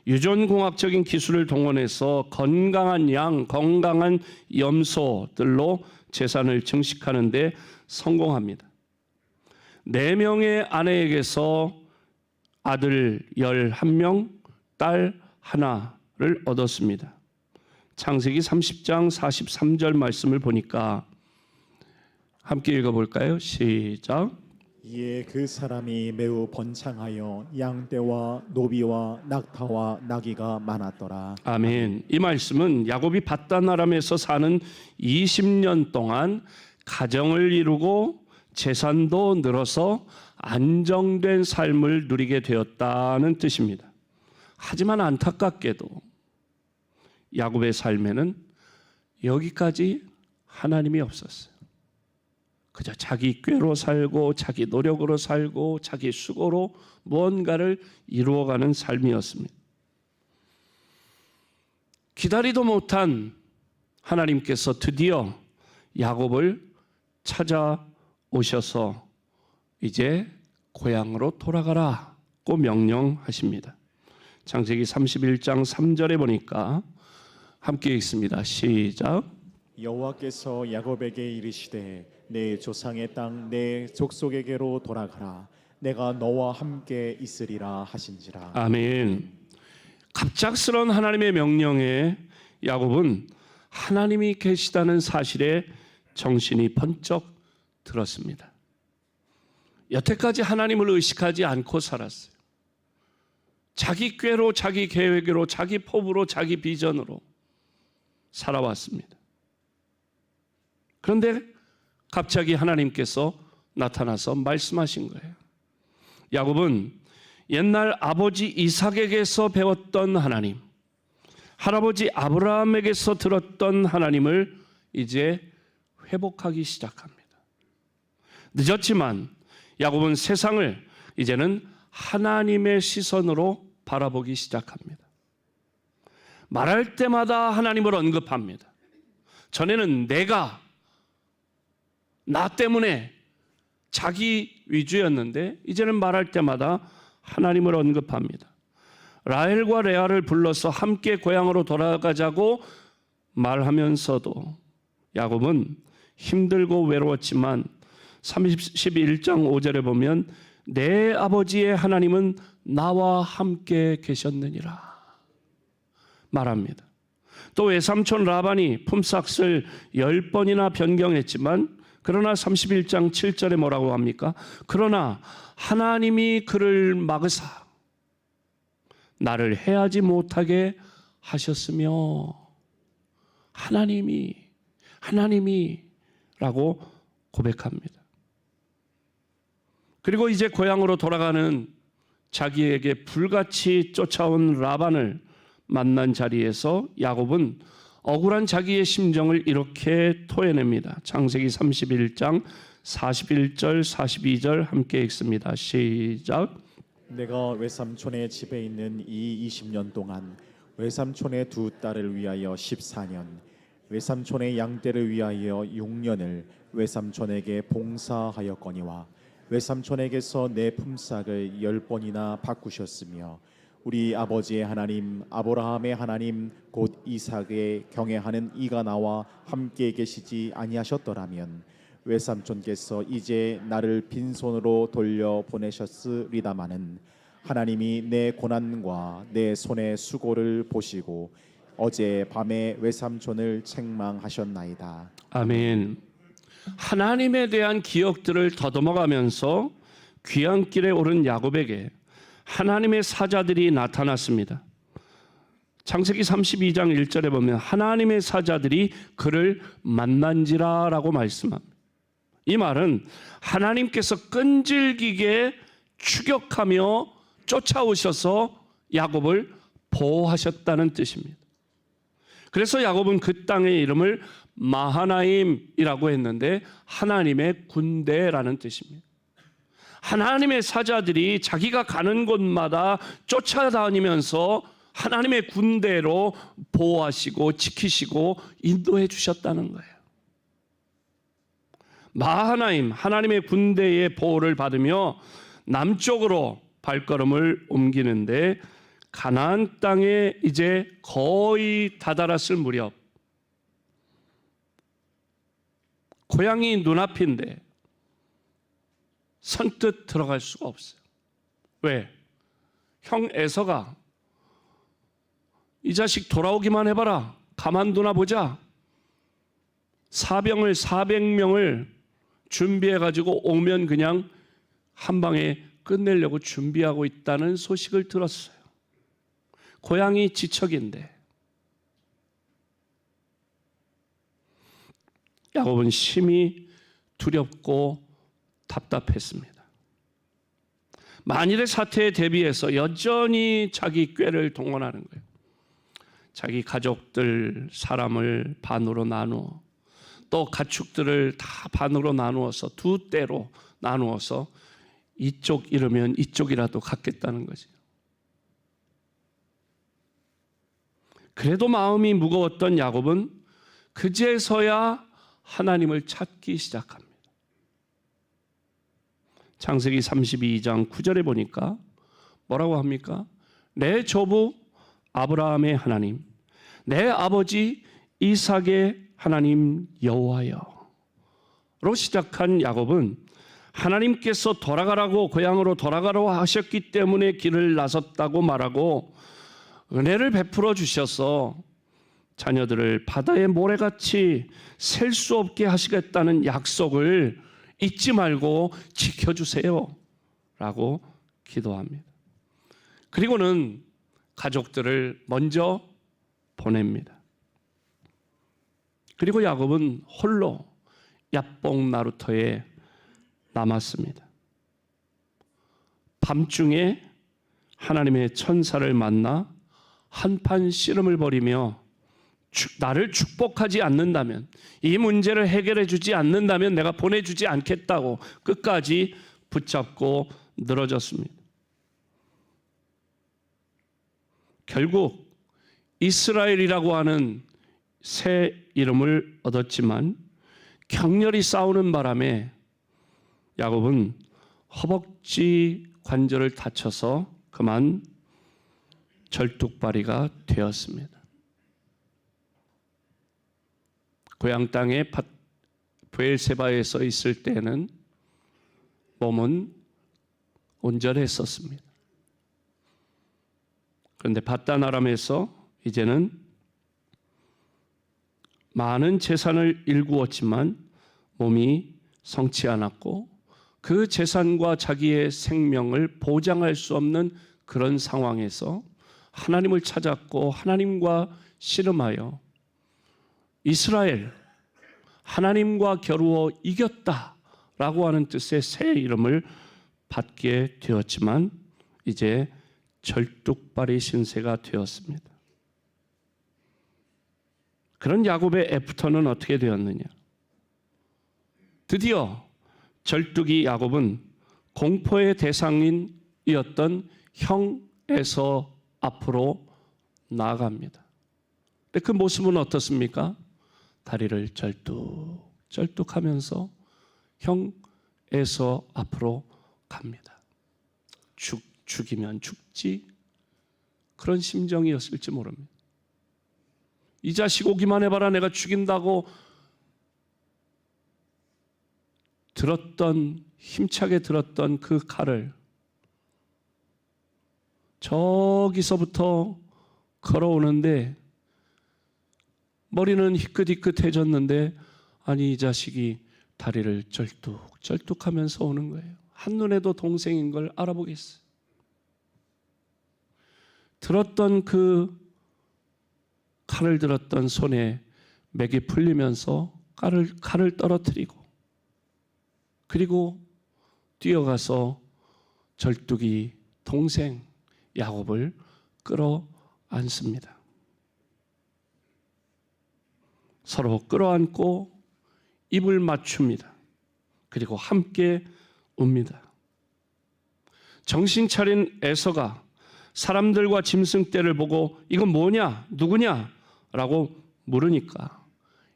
유전공학적인 기술을 동원해서 건강한 양, 건강한 염소들로 재산을 증식하는 데 성공합니다. 4명의 아내에게서 아들 11명, 딸 하나를 얻었습니다. 창세기 30장 43절 말씀을 보니까 함께 읽어볼까요? 시작. 이에 그 사람이 매우 번창하여 양떼와 노비와 낙타와 나귀가 많았더라. 아멘. 이 말씀은 야곱이 밧단 아람에서 사는 20년 동안 가정을 이루고 재산도 늘어서 안정된 삶을 누리게 되었다는 뜻입니다. 하지만 안타깝게도 야곱의 삶에는 여기까지 하나님이 없었어요. 그저 자기 꾀로 살고 자기 노력으로 살고 자기 수고로 무언가를 이루어가는 삶이었습니다. 기다리도 못한 하나님께서 드디어 야곱을 찾아오셔서 이제 고향으로 돌아가라고 명령하십니다. 창세기 31장 3절에 보니까 함께 읽습니다. 시작. 여호와께서 야곱에게 이르시되 내 조상의 땅 내 족속에게로 돌아가라. 내가 너와 함께 있으리라 하신지라. 아멘. 갑작스러운 하나님의 명령에 야곱은 하나님이 계시다는 사실에 정신이 번쩍 들었습니다. 여태까지 하나님을 의식하지 않고 살았어요. 자기 꾀로, 자기 계획으로, 자기 포부로, 자기 비전으로 살아왔습니다. 그런데 갑자기 하나님께서 나타나서 말씀하신 거예요. 야곱은 옛날 아버지 이삭에게서 배웠던 하나님, 할아버지 아브라함에게서 들었던 하나님을 이제 회복하기 시작합니다. 늦었지만 야곱은 세상을 이제는 하나님의 시선으로 바라보기 시작합니다. 말할 때마다 하나님을 언급합니다. 전에는 나 때문에 자기 위주였는데 이제는 말할 때마다 하나님을 언급합니다. 라헬과 레아를 불러서 함께 고향으로 돌아가자고 말하면서도 야곱은 힘들고 외로웠지만 31장 5절에 보면 내 아버지의 하나님은 나와 함께 계셨느니라 말합니다. 또 외삼촌 라반이 품삯을 10번이나 변경했지만 그러나 31장 7절에 뭐라고 합니까? 그러나 하나님이 그를 막으사 나를 해하지 못하게 하셨으며 하나님이라고 고백합니다. 그리고 이제 고향으로 돌아가는 자기에게 불같이 쫓아온 라반을 만난 자리에서 야곱은 억울한 자기의 심정을 이렇게 토해냅니다. 창세기 31장 41절 42절 함께 읽습니다. 시작. 내가 외삼촌의 집에 있는 이 20년 동안 외삼촌의 두 딸을 위하여 14년, 외삼촌의 양떼를 위하여 6년을 외삼촌에게 봉사하였거니와 외삼촌에게서 내 품삯을 10번이나 바꾸셨으며 우리 아버지의 하나님 아브라함의 하나님 곧 이삭의 경외하는 이가 나와 함께 계시지 아니하셨더라면 외삼촌께서 이제 나를 빈손으로 돌려 보내셨으리다마는 하나님이 내 고난과 내 손의 수고를 보시고 어제 밤에 외삼촌을 책망하셨나이다. 아멘. 하나님에 대한 기억들을 더듬어가면서 귀향길에 오른 야곱에게 하나님의 사자들이 나타났습니다. 창세기 32장 1절에 보면 하나님의 사자들이 그를 만난지라 라고 말씀합니다. 이 말은 하나님께서 끈질기게 추격하며 쫓아오셔서 야곱을 보호하셨다는 뜻입니다. 그래서 야곱은 그 땅의 이름을 마하나임이라고 했는데 하나님의 군대라는 뜻입니다. 하나님의 사자들이 자기가 가는 곳마다 쫓아다니면서 하나님의 군대로 보호하시고 지키시고 인도해 주셨다는 거예요. 마하나임, 하나님의 군대의 보호를 받으며 남쪽으로 발걸음을 옮기는데 가나안 땅에 이제 거의 다다랐을 무렵 고향이 눈앞인데 선뜻 들어갈 수가 없어요. 왜? 형 에서가 이 자식 돌아오기만 해봐라. 가만두나 보자. 사병을 400명을 준비해가지고 오면 그냥 한 방에 끝내려고 준비하고 있다는 소식을 들었어요. 고향이 지척인데 야곱은 심히 두렵고 답답했습니다. 만일의 사태에 대비해서 여전히 자기 꾀를 동원하는 거예요. 자기 가족들 사람을 반으로 나누어 또 가축들을 다 반으로 나누어서 두 떼로 나누어서 이쪽 잃으면 이쪽이라도 갖겠다는 거지. 그래도 마음이 무거웠던 야곱은 그제서야 하나님을 찾기 시작합니다. 창세기 32장 9절에 보니까 뭐라고 합니까? 내 조부 아브라함의 하나님, 내 아버지 이삭의 하나님 여호와여로 시작한 야곱은 하나님께서 돌아가라고 고향으로 돌아가라고 하셨기 때문에 길을 나섰다고 말하고 은혜를 베풀어 주셔서 자녀들을 바다의 모래같이 셀 수 없게 하시겠다는 약속을 잊지 말고 지켜주세요 라고 기도합니다. 그리고는 가족들을 먼저 보냅니다. 그리고 야곱은 홀로 야복 나루터에 남았습니다. 밤중에 하나님의 천사를 만나 한판 씨름을 벌이며 나를 축복하지 않는다면, 이 문제를 해결해 주지 않는다면 내가 보내주지 않겠다고 끝까지 붙잡고 늘어졌습니다. 결국 이스라엘이라고 하는 새 이름을 얻었지만 격렬히 싸우는 바람에 야곱은 허벅지 관절을 다쳐서 그만 절뚝발이가 되었습니다. 고향 땅에 브엘세바에서 있을 때는 몸은 온전했었습니다. 그런데 밧단 아람에서 이제는 많은 재산을 일구었지만 몸이 성치 않았고 그 재산과 자기의 생명을 보장할 수 없는 그런 상황에서 하나님을 찾았고 하나님과 씨름하여 이스라엘, 하나님과 겨루어 이겼다라고 하는 뜻의 새 이름을 받게 되었지만 이제 절뚝발이 신세가 되었습니다. 그런 야곱의 애프터는 어떻게 되었느냐? 드디어 절뚝이 야곱은 공포의 대상인이었던 형 에서 앞으로 나아갑니다. 근데 그 모습은 어떻습니까? 다리를 절뚝하면서 형에서 앞으로 갑니다. 죽이면 죽지, 그런 심정이었을지 모릅니다. 이 자식 오기만 해봐라, 내가 죽인다고 힘차게 들었던 그 칼을 저기서부터 걸어오는데 머리는 희끗희끗해졌는데 아니 이 자식이 다리를 절뚝하면서 오는 거예요. 한눈에도 동생인 걸 알아보겠어요. 들었던 그 칼을 들었던 손에 맥이 풀리면서 칼을 떨어뜨리고 그리고 뛰어가서 절뚝이 동생 야곱을 끌어안습니다. 서로 끌어안고 입을 맞춥니다. 그리고 함께 웁니다. 정신 차린 에서가 사람들과 짐승떼를 보고 이건 뭐냐? 누구냐? 라고 물으니까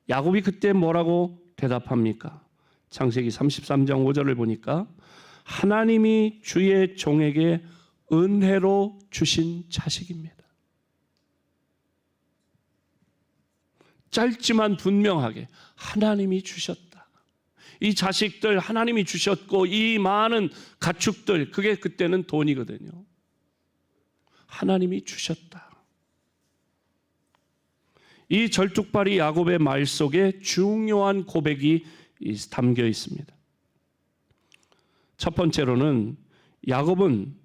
야곱이 그때 뭐라고 대답합니까? 창세기 33장 5절을 보니까 하나님이 주의 종에게 은혜로 주신 자식입니다. 짧지만 분명하게 하나님이 주셨다. 이 자식들 하나님이 주셨고 이 많은 가축들, 그게 그때는 돈이거든요. 하나님이 주셨다. 이 절뚝발이 야곱의 말 속에 중요한 고백이 담겨 있습니다. 첫 번째로는 야곱은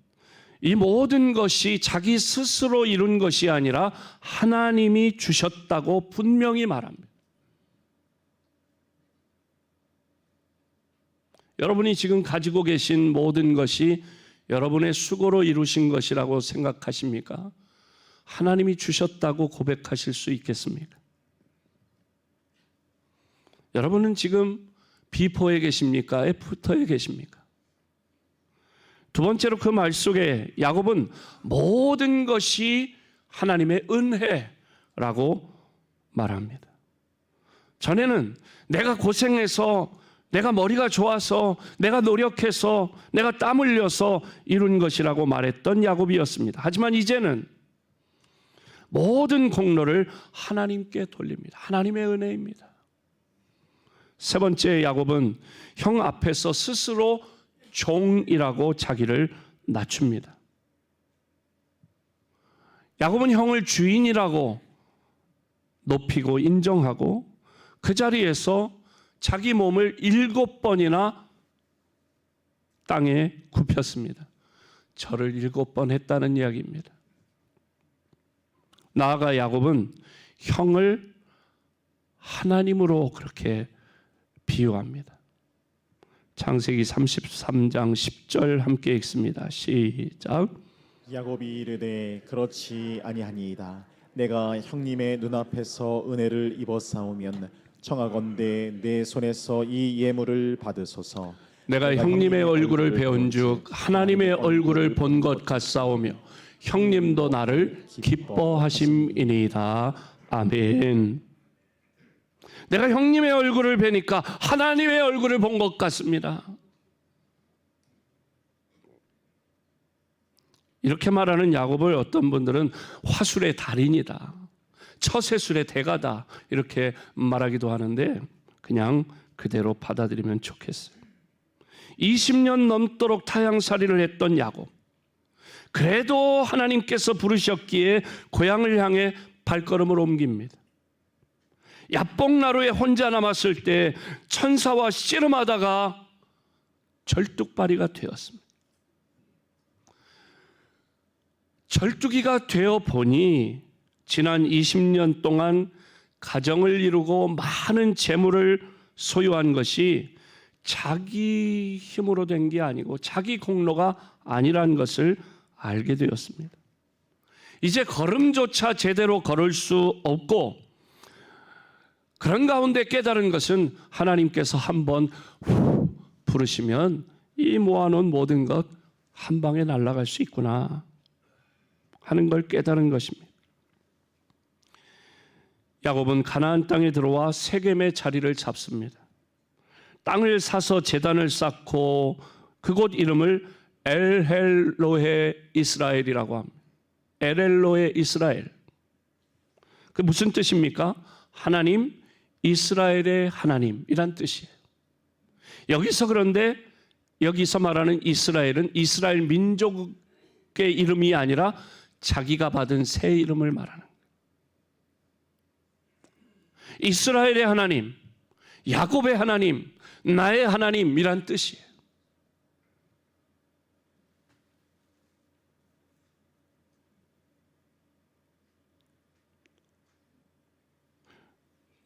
이 모든 것이 자기 스스로 이룬 것이 아니라 하나님이 주셨다고 분명히 말합니다. 여러분이 지금 가지고 계신 모든 것이 여러분의 수고로 이루신 것이라고 생각하십니까? 하나님이 주셨다고 고백하실 수 있겠습니까? 여러분은 지금 비포에 계십니까? 애프터에 계십니까? 두 번째로 그 말 속에 야곱은 모든 것이 하나님의 은혜라고 말합니다. 전에는 내가 고생해서, 내가 머리가 좋아서, 내가 노력해서, 내가 땀 흘려서 이룬 것이라고 말했던 야곱이었습니다. 하지만 이제는 모든 공로를 하나님께 돌립니다. 하나님의 은혜입니다. 세 번째, 야곱은 형 앞에서 스스로 종이라고 자기를 낮춥니다. 야곱은 형을 주인이라고 높이고 인정하고 그 자리에서 자기 몸을 7번이나 땅에 굽혔습니다. 절을 7번 했다는 이야기입니다. 나아가 야곱은 형을 하나님으로 그렇게 비유합니다. 창세기 33장 10절 함께 읽습니다. 시작. 야곱이 이르되 그렇지 아니하니이다. 내가 형님의 눈앞에서 은혜를 입었사오면 청하건대 내 손에서 이 예물을 받으소서. 내가 형님의 얼굴을 배운즉 하나님의 얼굴을 본 것 같사오며 형님도 나를 기뻐하심이니이다. 아멘. 내가 형님의 얼굴을 뵈니까 하나님의 얼굴을 본 것 같습니다. 이렇게 말하는 야곱을 어떤 분들은 화술의 달인이다, 처세술의 대가다 이렇게 말하기도 하는데 그냥 그대로 받아들이면 좋겠어요. 20년 넘도록 타향살이를 했던 야곱, 그래도 하나님께서 부르셨기에 고향을 향해 발걸음을 옮깁니다. 야복나루에 혼자 남았을 때 천사와 씨름하다가 절뚝발이가 되었습니다. 절뚝이가 되어 보니 지난 20년 동안 가정을 이루고 많은 재물을 소유한 것이 자기 힘으로 된 게 아니고 자기 공로가 아니란 것을 알게 되었습니다. 이제 걸음조차 제대로 걸을 수 없고 그런 가운데 깨달은 것은 하나님께서 한번 부르시면 이 모아놓은 모든 것 한 방에 날아갈 수 있구나 하는 걸 깨달은 것입니다. 야곱은 가나안 땅에 들어와 세겜의 자리를 잡습니다. 땅을 사서 제단을 쌓고 그곳 이름을 엘헬로헤 이스라엘이라고 합니다. 엘헬로헤 이스라엘. 그 무슨 뜻입니까? 하나님, 이스라엘의 하나님이란 뜻이에요. 여기서 그런데 여기서 말하는 이스라엘은 이스라엘 민족의 이름이 아니라 자기가 받은 새 이름을 말하는 거예요. 이스라엘의 하나님, 야곱의 하나님, 나의 하나님이란 뜻이에요.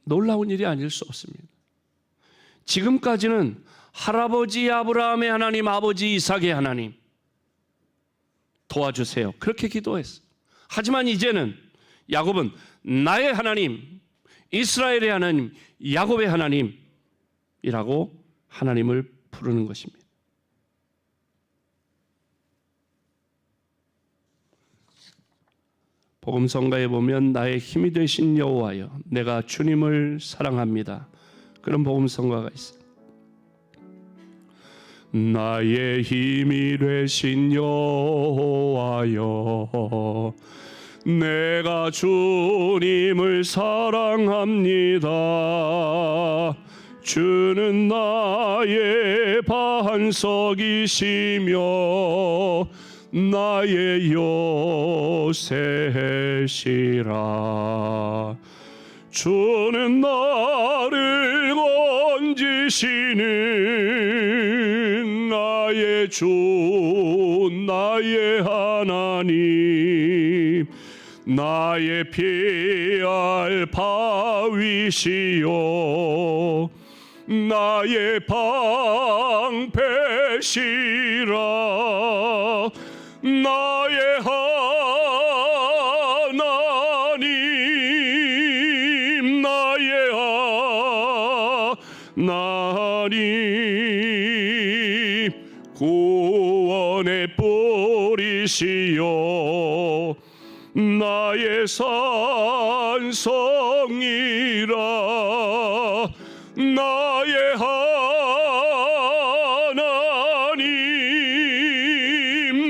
놀라운 일이 아닐 수 없습니다. 지금까지는 할아버지 아브라함의 하나님, 아버지 이삭의 하나님 도와주세요, 그렇게 기도했어요. 하지만 이제는 야곱은 나의 하나님, 이스라엘의 하나님, 야곱의 하나님이라고 하나님을 부르는 것입니다. 복음성가에 보면 나의 힘이 되신 여호와여, 내가 주님을 사랑합니다, 그런 복음성가가 있어요. 나의 힘이 되신 여호와여, 내가 주님을 사랑합니다. 주는 나의 반석이시며 나의 요새시라. 주는 나를 건지시는 나의 주, 나의 하나님, 나의 피할 바위시요 나의 방패시라. 나의 구원의 뿌리시여 나의 산성이라 나의 하나님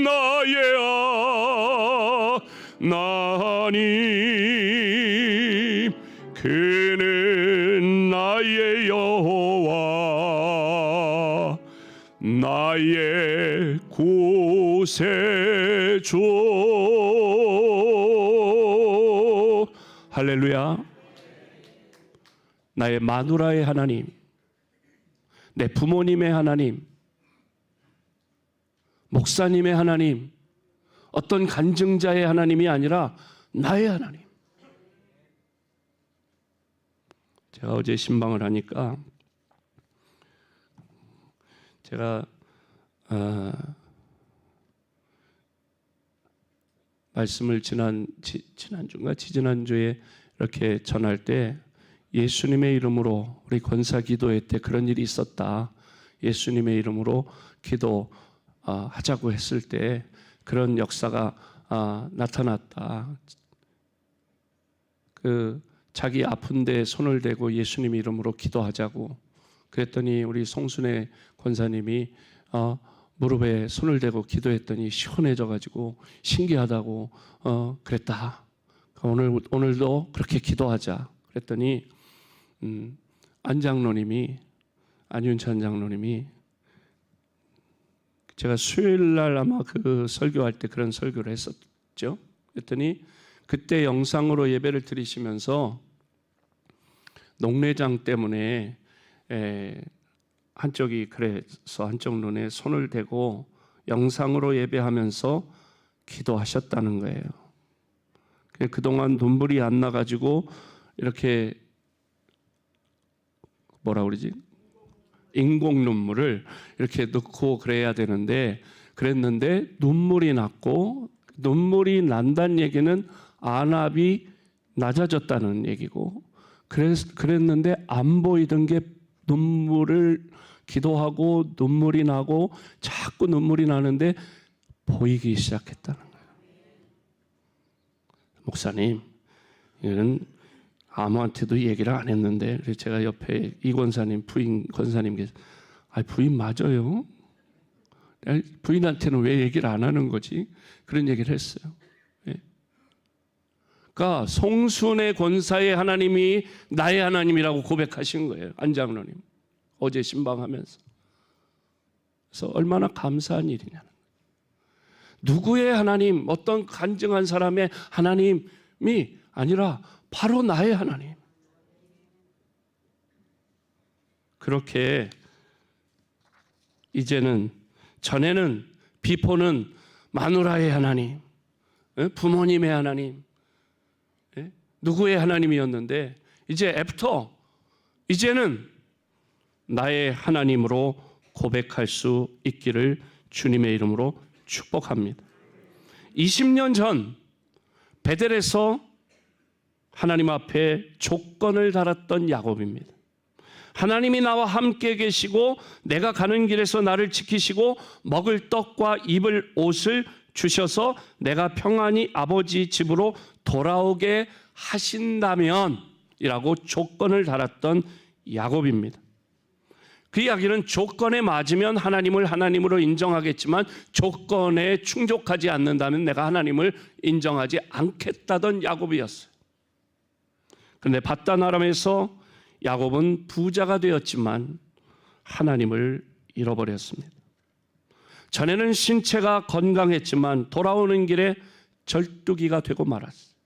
나의 하나님 그는 나의 여호와 나의 구세주. 할렐루야. 나의 마누라의 하나님, 내 부모님의 하나님, 목사님의 하나님, 어떤 간증자의 하나님이 아니라 나의 하나님. 제가 어제 신방을 하니까 제가 말씀을 지난주인가 지지난주에 이렇게 전할 때 예수님의 이름으로 우리 권사 기도회 때 그런 일이 있었다. 예수님의 이름으로 기도하자고 했을 때 그런 역사가 나타났다. 자기 아픈 데 손을 대고 예수님 이름으로 기도하자고 그랬더니 우리 송순애 권사님이 무릎에 손을 대고 기도했더니 시원해져가지고 신기하다고 그랬다. 오늘도 그렇게 기도하자. 그랬더니 안윤찬 장로님이 제가 수요일 날 아마 그 설교할 때 그런 설교를 했었죠. 그랬더니 그때 영상으로 예배를 드리시면서 녹내장 때문에 한쪽이 그래서 한쪽 눈에 손을 대고 영상으로 예배하면서 기도하셨다는 거예요. 그동안 눈물이 안 나가지고 이렇게 뭐라 그러지? 인공 눈물을 이렇게 넣고 그래야 되는데 그랬는데 눈물이 났고 눈물이 난다는 얘기는 안압이 낮아졌다는 얘기고 그랬는데 안 보이던 게 눈물을 기도하고 눈물이 나고 자꾸 눈물이 나는데 보이기 시작했다는 거예요. 목사님, 이건 아무한테도 얘기를 안 했는데 그래서 제가 옆에 이 권사님 부인 권사님께서 부인 맞아요? 부인한테는 왜 얘기를 안 하는 거지? 그런 얘기를 했어요. 그러니까 송순의 권사의 하나님이 나의 하나님이라고 고백하신 거예요. 안 장로님 어제 신방하면서. 그래서 얼마나 감사한 일이냐는 거예요. 누구의 하나님, 어떤 간증한 사람의 하나님이 아니라 바로 나의 하나님. 그렇게 이제는 전에는 비포는 마누라의 하나님, 부모님의 하나님, 누구의 하나님이었는데 이제 애프터 이제는 나의 하나님으로 고백할 수 있기를 주님의 이름으로 축복합니다. 20년 전 베델에서 하나님 앞에 조건을 달았던 야곱입니다. 하나님이 나와 함께 계시고 내가 가는 길에서 나를 지키시고 먹을 떡과 입을 옷을 주셔서 내가 평안히 아버지 집으로 돌아오게 하신다면 이라고 조건을 달았던 야곱입니다. 그 이야기는 조건에 맞으면 하나님을 하나님으로 인정하겠지만 조건에 충족하지 않는다면 내가 하나님을 인정하지 않겠다던 야곱이었어요. 그런데 밧단 아람에서 야곱은 부자가 되었지만 하나님을 잃어버렸습니다. 전에는 신체가 건강했지만 돌아오는 길에 절뚝이가 되고 말았어요.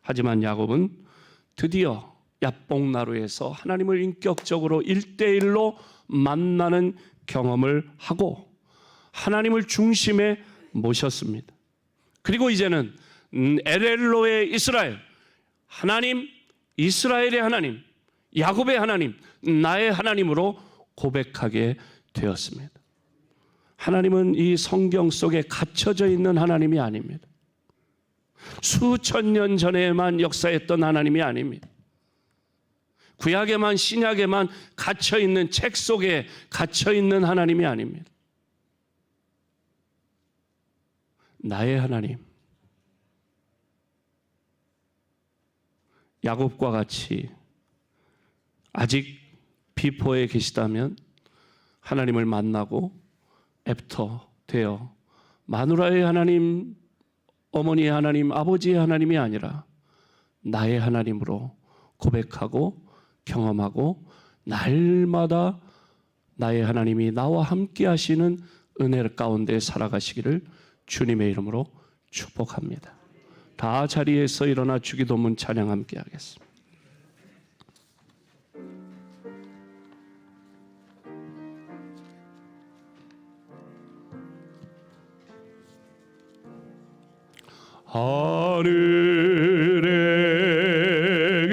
하지만 야곱은 드디어 야복나루에서 하나님을 인격적으로 1대1로 만나는 경험을 하고 하나님을 중심에 모셨습니다. 그리고 이제는 엘엘로의 이스라엘, 하나님, 이스라엘의 하나님, 야곱의 하나님, 나의 하나님으로 고백하게 되었습니다. 하나님은 이 성경 속에 갇혀져 있는 하나님이 아닙니다. 수천 년 전에만 역사했던 하나님이 아닙니다. 구약에만 신약에만 갇혀 있는 책 속에 갇혀 있는 하나님이 아닙니다. 나의 하나님, 야곱과 같이 아직 비포에 계시다면 하나님을 만나고 애프터 되어 마누라의 하나님, 어머니의 하나님, 아버지의 하나님이 아니라 나의 하나님으로 고백하고 경험하고 날마다 나의 하나님이 나와 함께 하시는 은혜 가운데 살아가시기를 주님의 이름으로 축복합니다. 다 자리에서 일어나 주기도문 찬양 함께 하겠습니다. 하늘에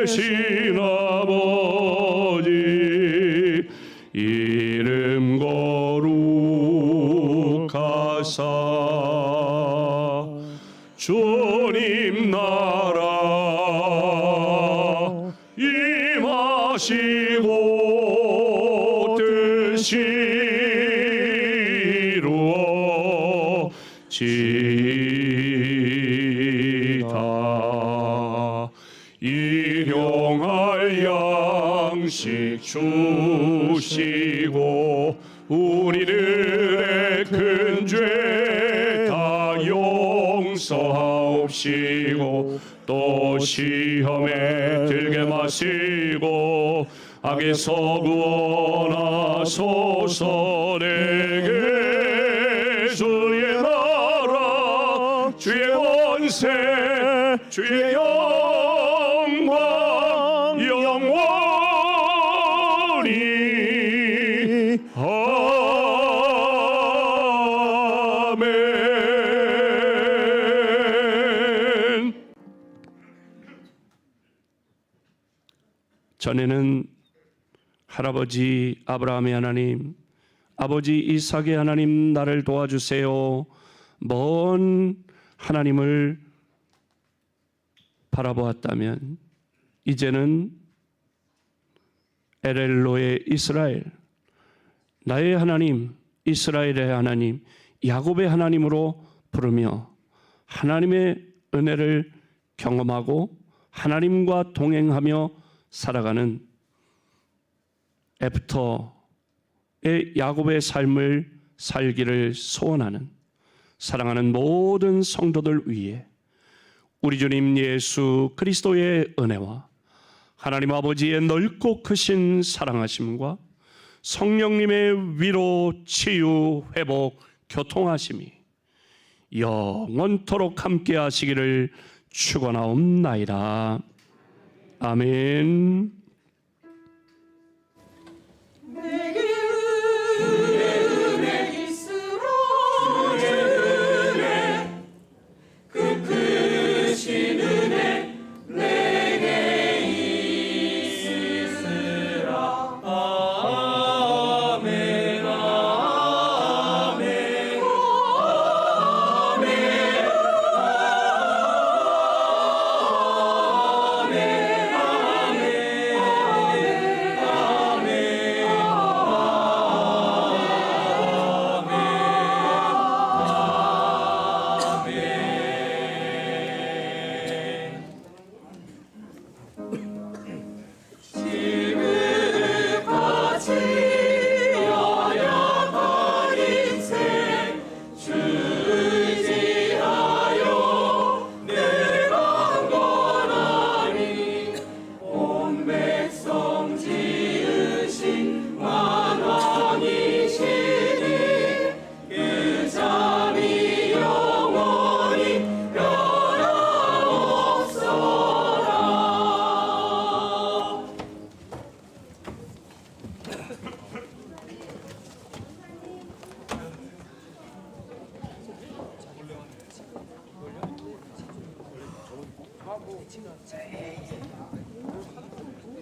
계신 아버지 이름 거룩하사 주님 나라 임하시고 뜻이 이루어지이다. 일용할 양식 주시고 우리들의 큰 죄 다 용서하옵시고 또 시험에 들게 마시고 악에서 구원하소서. 내게 주의 나라 주의 권세 주의 영광 영원히 아멘. 전에는 할아버지 아브라함의 하나님, 아버지 이삭의 하나님 나를 도와주세요. 먼 하나님을 바라보았다면 이제는 엘엘로의 이스라엘, 나의 하나님, 이스라엘의 하나님, 야곱의 하나님으로 부르며 하나님의 은혜를 경험하고 하나님과 동행하며 살아가는 애프터의 야곱의 삶을 살기를 소원하는 사랑하는 모든 성도들 위해 우리 주님 예수 그리스도의 은혜와 하나님 아버지의 넓고 크신 사랑하심과 성령님의 위로, 치유, 회복, 교통하심이 영원토록 함께 하시기를 축원하옵나이다. 아멘.